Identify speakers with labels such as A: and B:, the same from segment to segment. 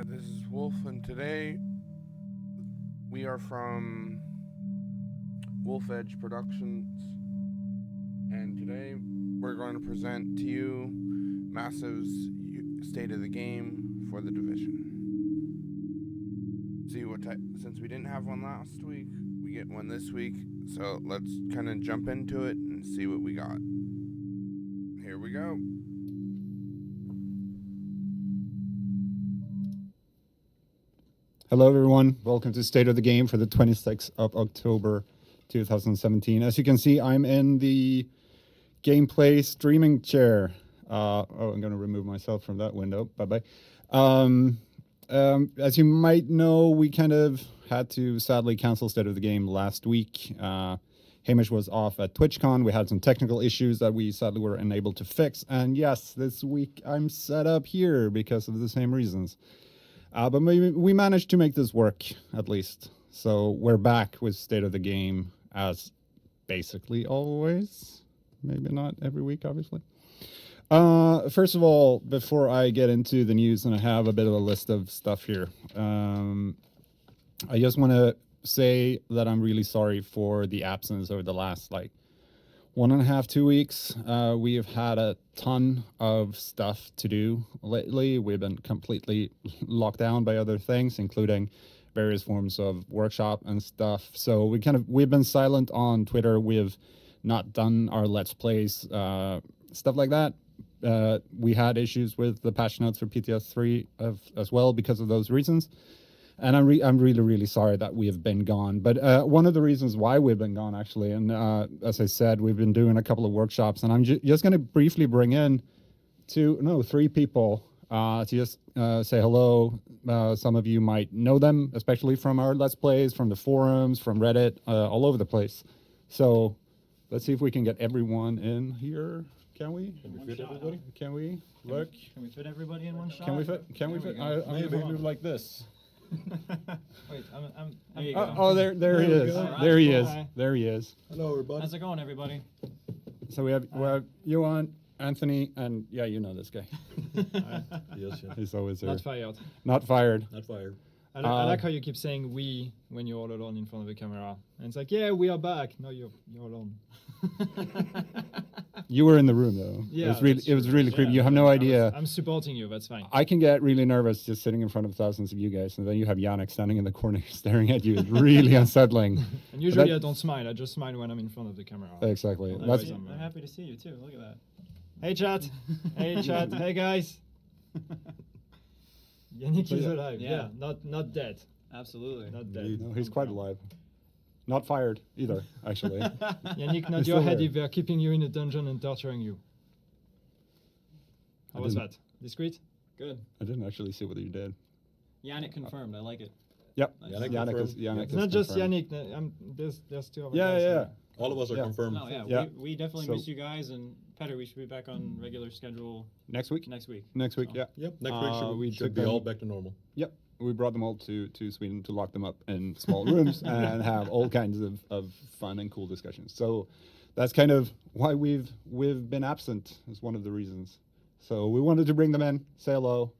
A: This is Wolf, and today we are from Wolf Edge Productions, and today we're going to present to you Massive's state of the game for the division. See what since we didn't have one last week, we get one this week. So let's kind of jump into it and see what we got. Here we go.
B: Hello everyone, welcome to State of the Game for the 26th of October 2017. As you can see, I'm in the gameplay streaming chair. I'm going to remove myself from that window. Bye-bye. As you might know, we kind of had to sadly cancel State of the Game last week. Hamish was off at TwitchCon. We had some technical issues that we sadly were unable to fix. And yes, this week I'm set up here because of the same reasons. But we managed to make this work, at least. So we're back with State of the Game as basically always. Maybe not every week, obviously. First of all, before I get into the news, and I have a bit of a list of stuff here, I just want to say that I'm really sorry for the absence over the last, 1.5, 2 weeks. We have had a ton of stuff to do lately. We've been completely locked down by other things, including various forms of workshop and stuff. So we've been silent on Twitter. We've not done our Let's Plays, stuff like that. We had issues with the patch notes for PTS 3 as well because of those reasons. And I'm really, really sorry that we have been gone. But one of the reasons why we've been gone, actually, and as I said, we've been doing a couple of workshops, and I'm just going to briefly bring in 3 people to just say hello. Some of you might know them, especially from our Let's Plays, from the forums, from Reddit, all over the place. So let's see if we can get everyone in here. Can we?
C: Can we fit everybody?
B: Can we? Look.
C: Can we fit everybody in one shot?
B: Can we fit? I'm going to move like this.
C: Wait, there you
B: go.
C: go.
B: There he is.
C: Right.
B: There he is.
C: Hi.
B: There he is.
D: Hello, everybody.
C: How's it going, everybody?
B: So we have Johan, Anthony, and yeah, you know this guy.
D: Yes, yeah.
B: He's always there.
C: Not fired.
B: Not fired.
D: Not fired.
C: I like how you keep saying we when you're all alone in front of the camera. And it's like, yeah, we are back. No, you're alone.
B: You were in the room though.
C: Yeah,
B: it was really creepy. You have no idea.
C: I'm supporting you. That's fine.
B: I can get really nervous just sitting in front of thousands of you guys, and then you have Yannick standing in the corner staring at you. It's really unsettling.
C: And usually I don't smile. I just smile when I'm in front of the camera.
B: Exactly.
C: Well,
B: That's.
E: I'm happy to see you too. Look at that.
C: Hey chat. Hey chat. Hey guys. Yannick is alive.
E: Yeah.
C: Not dead.
E: Absolutely.
C: Not dead.
B: No, he's quite alive. Not fired either, actually.
C: Yannick, nod
B: He's
C: your
B: still
C: head
B: there.
C: if they're keeping you in a dungeon and torturing you. How was
B: didn't-
C: that? Discreet?
E: Good.
B: I didn't actually see whether you did.
E: Yannick confirmed. I like it.
B: Yep.
E: Nice.
B: Yannick
C: It's
B: is
C: not just
B: confirmed.
C: Yannick. There's two other
B: Yeah,
C: guys
B: yeah.
C: here.
D: All of us are
B: Yeah.
D: confirmed.
E: No, yeah,
B: Yeah.
E: We definitely
B: So-
E: miss you guys, and Petter, we should be back on regular schedule
B: Next week.
E: next week.
B: Next week.
E: So-
B: Yeah.
D: Yep. Next week
B: we
D: should
B: took
D: be
B: them-
D: all back to normal.
B: Yep. We brought them all to Sweden to lock them up in small rooms and have all kinds of fun and cool discussions. So that's kind of why we've been absent, is one of the reasons. So we wanted to bring them in, say hello,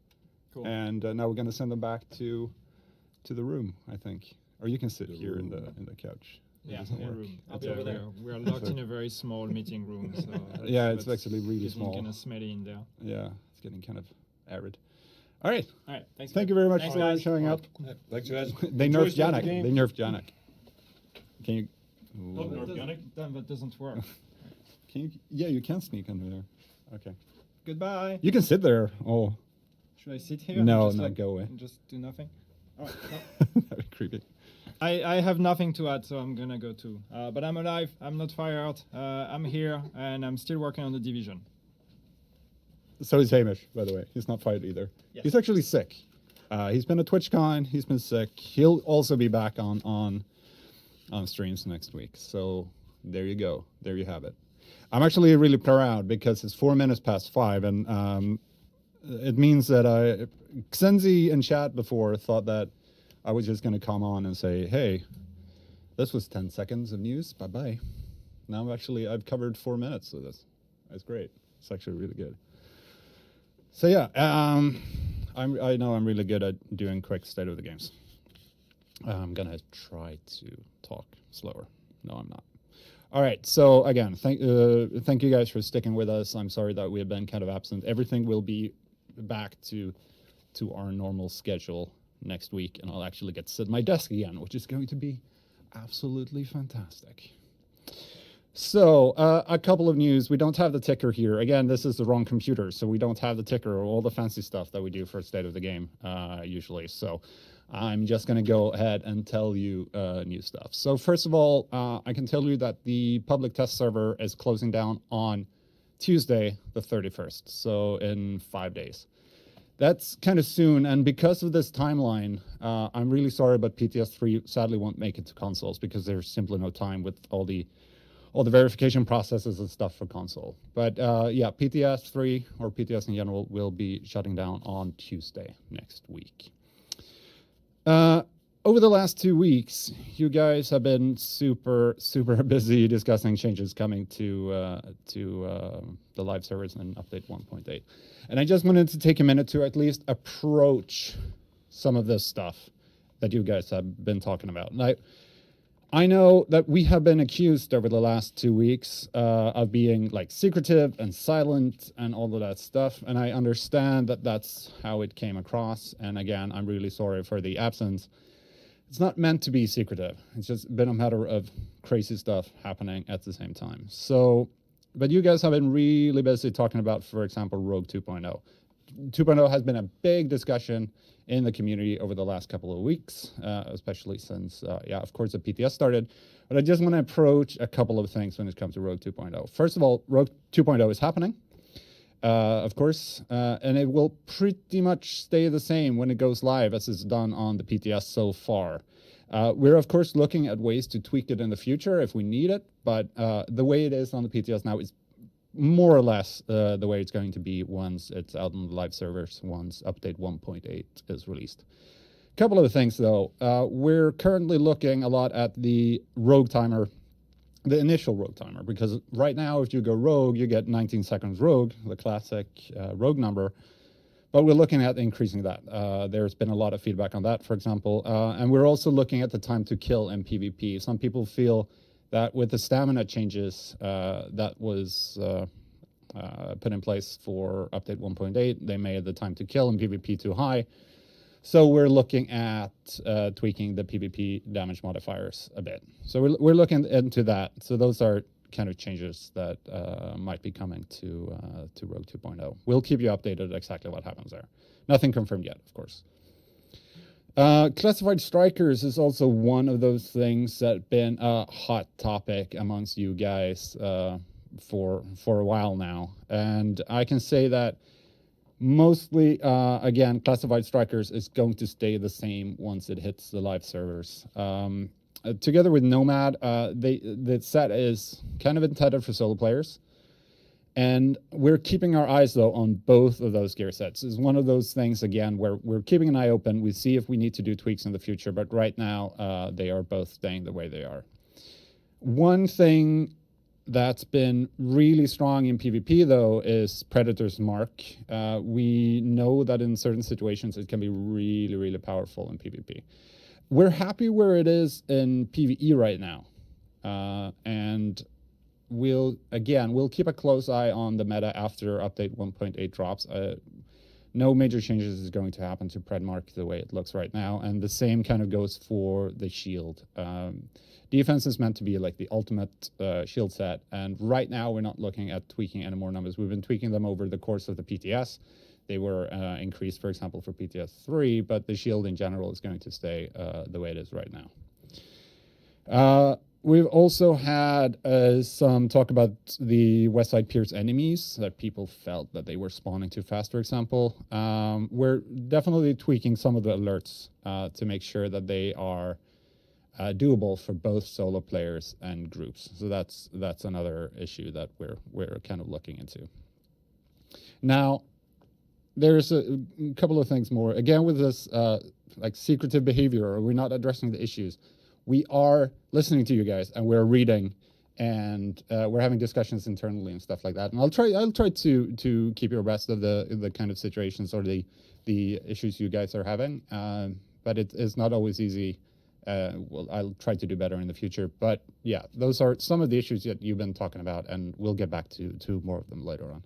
E: Cool.
B: and now we're going to send them back to the room, I think. Or you can sit here in the couch. It
E: Yeah,
B: doesn't
E: yeah.
B: work.
E: Room. I'll
B: It's
E: be over
B: okay.
E: there.
C: We're locked in a very small meeting room. So
B: Yeah, it's actually really small.
C: Kind of smelly in there.
B: Yeah, it's getting kind of arid. All right.
E: All right. Thanks.
B: Thank you very much
E: Thanks,
B: for
E: guys.
B: showing up.
D: Thanks, guys.
B: They
D: Enjoy
B: nerfed
D: State of the
B: Yannick.
D: Game.
B: They nerfed Yannick. Can you?
D: Oh, nerfed Yannick.
C: Damn, that doesn't work.
B: Can you? Yeah, you can sneak under there. Okay.
C: Goodbye.
B: You can sit there. Oh,
C: Should I sit here?
B: No,
C: and just
B: no, go away.
C: and just do nothing. Oh,
B: that'd be creepy.
C: I have nothing to add, so I'm gonna go too. But I'm alive. I'm not fired. I'm here, and I'm still working on the division.
B: So is Hamish, by the way. He's not fired either.
C: Yes.
B: He's actually sick. He's been at TwitchCon. He's been sick. He'll also be back on streams next week. So there you go. There you have it. I'm actually really proud because it's 4 minutes past 5, and it means that Xenzi in chat before thought that I was just going to come on and say, hey, this was 10 seconds of news. Bye-bye. Now I've covered 4 minutes of this. That's great. It's actually really good. So yeah, I know I'm really good at doing quick state of the games. I'm gonna try to talk slower. No, I'm not. All right. So again, thank you guys for sticking with us. I'm sorry that we have been kind of absent. Everything will be back to our normal schedule next week, and I'll actually get to sit at my desk again, which is going to be absolutely fantastic. So, a couple of news. We don't have the ticker here. Again, this is the wrong computer, so we don't have the ticker or all the fancy stuff that we do for State of the Game usually. So, I'm just going to go ahead and tell you new stuff. So, first of all, I can tell you that the public test server is closing down on Tuesday, the 31st, so in 5 days. That's kind of soon, and because of this timeline, I'm really sorry, but PTS 3 sadly won't make it to consoles because there's simply no time with all the verification processes and stuff for console. But yeah, PTS 3 or PTS in general will be shutting down on Tuesday next week. Over the last 2 weeks, you guys have been super busy discussing changes coming to the live servers in update 1.8. And I just wanted to take a minute to at least approach some of this stuff that you guys have been talking about. And I know that we have been accused over the last 2 weeks of being like secretive and silent and all of that stuff. And I understand that that's how it came across. And again, I'm really sorry for the absence. It's not meant to be secretive. It's just been a matter of crazy stuff happening at the same time. So, but you guys have been really busy talking about, for example, Rogue 2.0. 2.0 has been a big discussion in the community over the last couple of weeks, especially since, yeah, of course, the PTS started. But I just want to approach a couple of things when it comes to Rogue 2.0. First of all, Rogue 2.0 is happening, of course, and it will pretty much stay the same when it goes live as it's done on the PTS so far. We're, of course, looking at ways to tweak it in the future if we need it, but the way it is on the PTS now is more or less the way it's going to be once it's out on the live servers, once update 1.8 is released. A couple of things, though. We're currently looking a lot at the rogue timer, the initial rogue timer, because right now, if you go rogue, you get 19 seconds rogue, the classic rogue number. But we're looking at increasing that. There's been a lot of feedback on that, for example. And we're also looking at the time to kill in PvP. Some people feel that with the stamina changes that was put in place for update 1.8, they made the time to kill in PvP too high. So we're looking at tweaking the PvP damage modifiers a bit. So we're looking into that. So those are kind of changes that might be coming to Rogue 2.0. We'll keep you updated exactly what happens there. Nothing confirmed yet, of course. Classified strikers is also one of those things that been a hot topic amongst you guys for a while now, and I can say that mostly again, classified strikers is going to stay the same once it hits the live servers. Together with Nomad, the set is kind of intended for solo players. And we're keeping our eyes, though, on both of those gear sets. It's one of those things, again, where we're keeping an eye open. We see if we need to do tweaks in the future, but right now, they are both staying the way they are. One thing that's been really strong in PvP, though, is Predator's Mark. We know that in certain situations, it can be really, really powerful in PvP. We're happy where it is in PvE right now. And we'll keep a close eye on the meta after update 1.8 drops. No major changes is going to happen to Predmark the way it looks right now, and the same kind of goes for the shield. Defense is meant to be like the ultimate shield set, and right now we're not looking at tweaking any more numbers. We've been tweaking them over the course of the PTS. They were increased, for example, for PTS 3, but the shield in general is going to stay the way it is right now. We've also had some talk about the Westside Pierce enemies, that people felt that they were spawning too fast, for example. We're definitely tweaking some of the alerts to make sure that they are doable for both solo players and groups. So that's another issue that we're kind of looking into. Now, there's a couple of things more. Again, with this like secretive behavior, or we're not addressing the issues. We are listening to you guys, and we're reading and we're having discussions internally and stuff like that. And I'll try to keep you abreast of the kind of situations or the issues you guys are having. But it's not always easy. Well, I'll try to do better in the future. But yeah, those are some of the issues that you've been talking about, and we'll get back to more of them later on.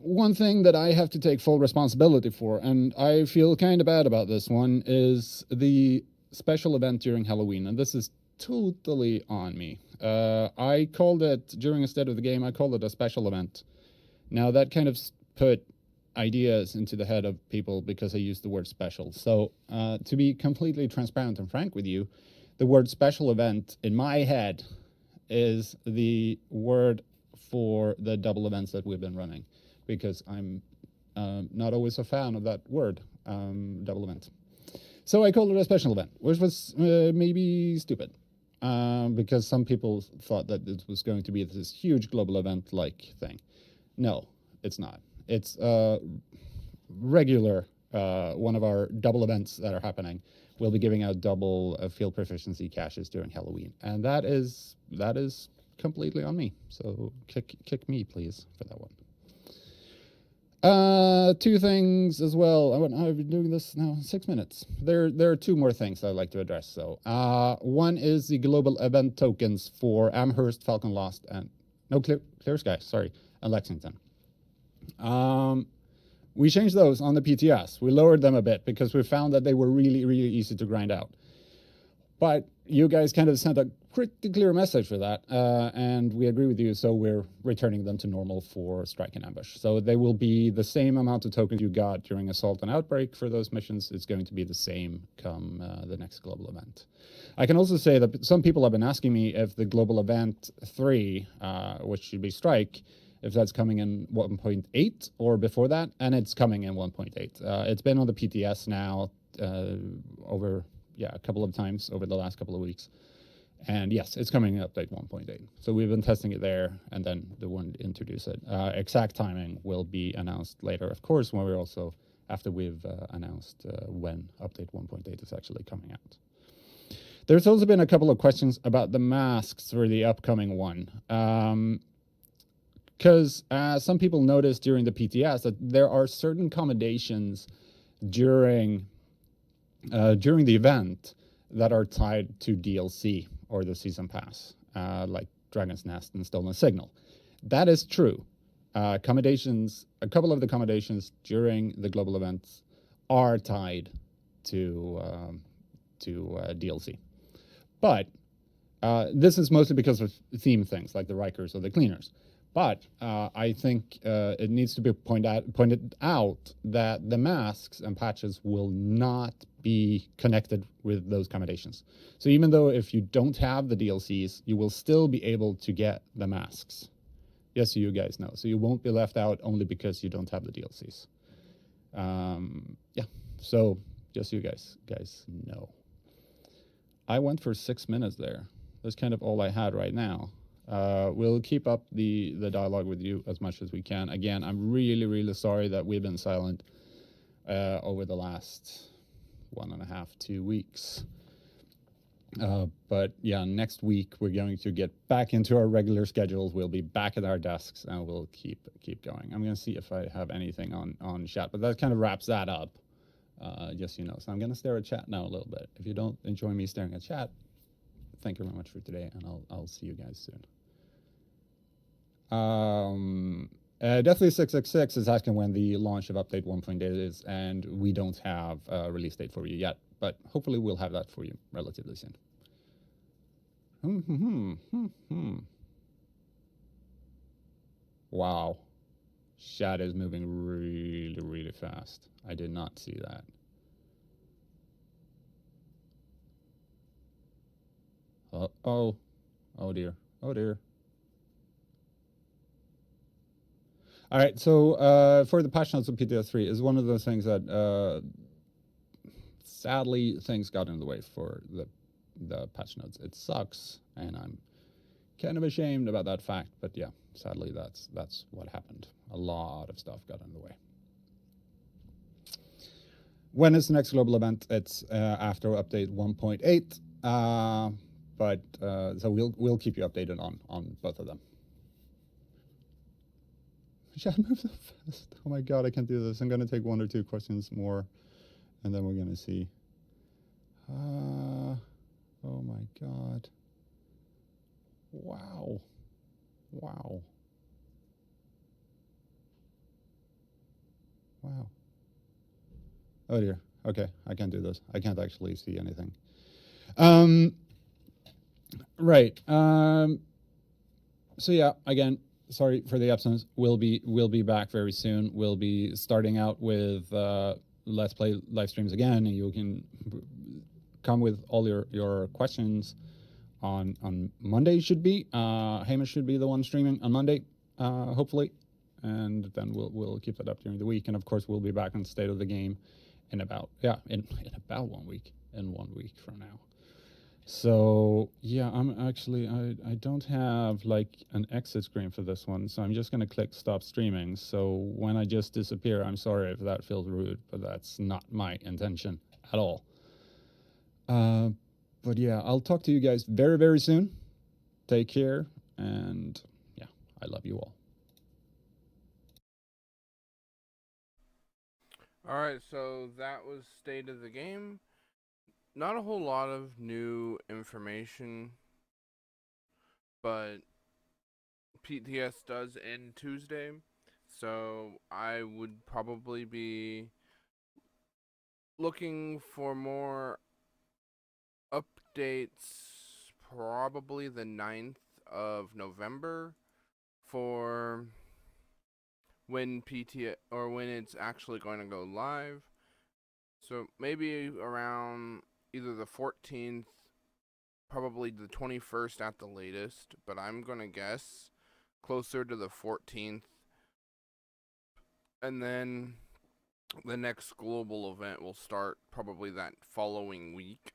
B: One thing that I have to take full responsibility for, and I feel kind of bad about this one, is the special event during Halloween, and this is totally on me. I called it, during a state of the game, I called it a special event. Now that kind of put ideas into the head of people because I used the word special. So to be completely transparent and frank with you, the word special event in my head is the word for the double events that we've been running, because I'm not always a fan of that word, double event. So I called it a special event, which was maybe stupid, because some people thought that it was going to be this huge global event-like thing. No, it's not. It's a regular one of our double events that are happening. We'll be giving out double field proficiency caches during Halloween, and that is completely on me. So kick me, please, for that one. Two things as well. I've been doing this now 6 minutes. There are two more things I'd like to address. So one is the global event tokens for Amherst, Falcon Lost, and Clear Sky, sorry, and Lexington. We changed those on the PTS. We lowered them a bit because we found that they were really, really easy to grind out. But you guys kind of sent a pretty clear message for that, and we agree with you, so we're returning them to normal for Strike and Ambush. So they will be the same amount of tokens you got during Assault and Outbreak for those missions. It's going to be the same come the next global event. I can also say that some people have been asking me if the global event 3, which should be Strike, if that's coming in 1.8 or before that, and it's coming in 1.8. It's been on the PTS now over a couple of times over the last couple of weeks. And yes, it's coming in update 1.8. So we've been testing it there, and then the one to introduce it. Exact timing will be announced later, of course, when we're also, after we've announced when update 1.8 is actually coming out. There's also been a couple of questions about the masks for the upcoming one. Because some people noticed during the PTS that there are certain accommodations during the event that are tied to DLC or the season pass, like Dragon's Nest and Stolen Signal. That is true. A couple of the accommodations during the global events are tied to DLC. But this is mostly because of theme things like the Rikers or the Cleaners. But I think it needs to be pointed out that the masks and patches will not be connected with those accommodations. So even though if you don't have the DLCs, you will still be able to get the masks. Yes, you guys know. So you won't be left out only because you don't have the DLCs. Yeah, so just so you guys know. I went for 6 minutes there. That's kind of all I had right now. We'll keep up the dialogue with you as much as we can. Again, I'm really, really sorry that we've been silent over the last 1.5, 2 weeks. But yeah, next week we're going to get back into our regular schedules. We'll be back at our desks and we'll keep going. I'm going to see if I have anything on chat, but that kind of wraps that up. Just so you know. So I'm going to stare at chat now a little bit. If you don't enjoy me staring at chat, thank you very much for today, and I'll see you guys soon. Deathly 666 is asking when the launch of update 1.8 is, and we don't have a release date for you yet, but hopefully we'll have that for you relatively soon. Wow. Chat is moving really, really fast. I did not see that. Oh dear. Oh dear. All right, so for the patch notes of PTS 3 is one of those things that sadly things got in the way for the patch notes. It sucks, and I'm kind of ashamed about that fact, but yeah, sadly that's what happened. A lot of stuff got in the way. When is the next global event? It's after update 1.8. but so we'll keep you updated on both of them. Chat, move so fast. Oh my god, I can't do this. I'm gonna take 1 or 2 questions more, and then we're gonna see. Oh my god. Wow. Wow. Wow. Oh dear. Okay, I can't do this. I can't actually see anything. Right. So yeah, again, sorry for the absence. We'll be back very soon. We'll be starting out with Let's Play live streams again, and you can come with all your questions on Monday. Should be Hamish should be the one streaming on Monday, hopefully, and then we'll keep that up during the week. And of course, we'll be back on State of the Game in about in about 1 week. In 1 week from now. So yeah, I'm actually I don't have like an exit screen for this one, so I'm just gonna click stop streaming. So when I just disappear, I'm sorry if that feels rude, but that's not my intention at all. But yeah, I'll talk to you guys very, very soon. Take care, and yeah, I love you all.
A: Alright, so that was State of the Game. Not a whole lot of new information, but PTS does end Tuesday, so I would probably be looking for more updates probably the 9th of November for when PTS or when it's actually going to go live. So maybe around either the 14th, probably the 21st at the latest, but I'm going to guess closer to the 14th. And then the next global event will start probably that following week.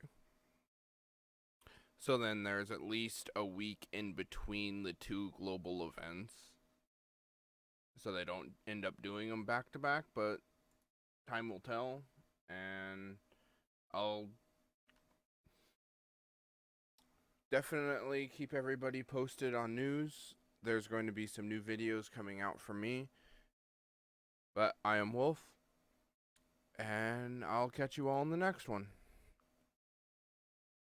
A: So then there's at least a week in between the 2 global events. So they don't end up doing them back to back, but time will tell. And I'll definitely keep everybody posted on news. There's going to be some new videos coming out from me. But I am Wolf, and I'll catch you all in the next one.